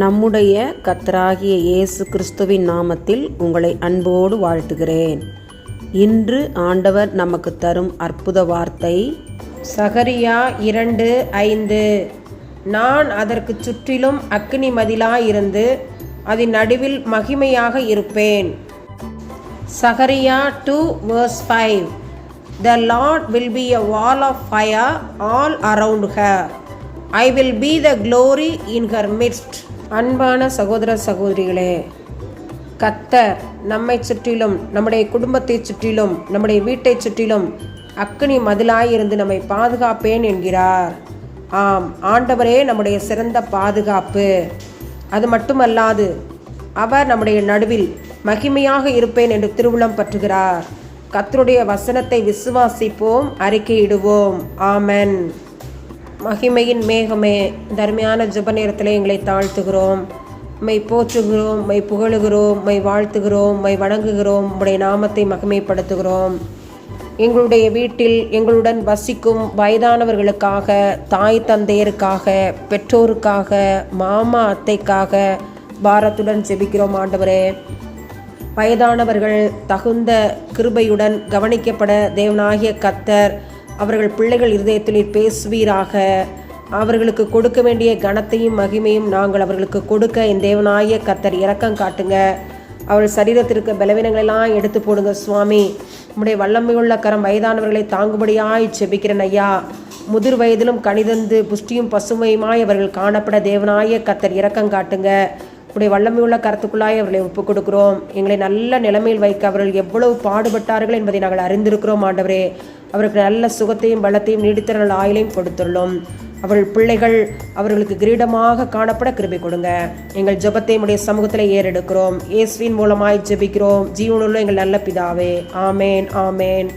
நம்முடைய கர்த்தராகிய இயேசு கிறிஸ்துவின் நாமத்தில் உங்களை அன்போடு வாழ்த்துகிறேன். இன்று ஆண்டவர் நமக்கு தரும் அற்புத வார்த்தை சகரியா 2:5. நான் அதற்கு சுற்றிலும் அக்கினி மதிலாயிருந்து அதன் நடுவில் மகிமையாக இருப்பேன். சகரியா 2:5. The Lord will be a wall of fire all around her. I will be the glory in her midst. அன்பான சகோதர சகோதரிகளே, கர்த்தர் நம்மை சுற்றிலும், நம்முடைய குடும்பத்தை சுற்றிலும், நம்முடைய வீட்டை சுற்றிலும் அக்கினி மதிலாயிருந்து நம்மை பாதுகாப்பேன் என்கிறார். ஆம், ஆண்டவரே நம்முடைய சிறந்த பாதுகாப்பு. அது மட்டுமல்லாது அவர் நம்முடைய நடுவில் மகிமையாக இருப்பேன் என்று திருவுளம் பற்றுகிறார். கர்த்தருடைய வசனத்தை விசுவாசிப்போம், அறிக்கையிடுவோம். ஆமென். மகிமையின் மேகமே, தர்மையான ஜெப நேரத்தில் எங்களை தாழ்த்துகிறோம், மை போற்றுகிறோம், மை புகழுகிறோம், மை வாழ்த்துகிறோம், மை வணங்குகிறோம், உம்முடைய நாமத்தை மகிமைப்படுத்துகிறோம். எங்களுடைய வீட்டில் எங்களுடன் வசிக்கும் வயதானவர்களுக்காக, தாய் தந்தையருக்காக, பெற்றோருக்காக, மாமா அத்தைக்காக பாரத்துடன் ஜெபிக்கிறோம். ஆண்டவரே, வயதானவர்கள் தகுந்த கிருபையுடன் கவனிக்கப்பட தேவனாகிய கர்த்தர் அவர்கள் பிள்ளைகள் இருதயத்தில் பேசுவீராக. அவர்களுக்கு கொடுக்க வேண்டிய கனத்தையும் மகிமையும் நாங்கள் அவர்களுக்கு கொடுக்க என் தேவனாகிய கர்த்தர் இரக்கம் காட்டுங்க. அவர்கள் சரீரத்திற்கு பலவீனங்களெல்லாம் எடுத்து போடுங்க சுவாமி. உம்முடைய வல்லமையுள்ள கரம் வயதானவர்களை தாங்குபடியாய் செபிக்கிறேன் ஐயா. முதிர் வயதிலும் கனிதந்து புஷ்டியும் பசுமையுமாய் அவர்கள் காணப்பட தேவனாகிய கர்த்தர் இரக்கம் காட்டுங்க. உடைய வல்லமையுள்ள கருத்துக்குள்ளாய் அவர்களை ஒப்புக் கொடுக்கிறோம். எங்களை நல்ல நிலைமையில் வைக்க அவர்கள் எவ்வளவு பாடுபட்டார்கள் என்பதை நாங்கள் அறிந்திருக்கிறோம். ஆண்டவரே, அவருக்கு நல்ல சுகத்தையும் பலத்தையும் நீடித்த நல்ல ஆயுளையும் கொடுத்துள்ளோம். அவர்கள் பிள்ளைகள் அவர்களுக்கு கிரீடமாக காணப்பட கிருபை கொடுங்க. எங்கள் ஜெபத்தை உடைய சமூகத்தில் ஏறெடுக்கிறோம். இயேசுவின் மூலமாய் ஜெபிக்கிறோம் ஜீவனுள்ள எங்கள் நல்ல பிதாவே. ஆமேன், ஆமேன்.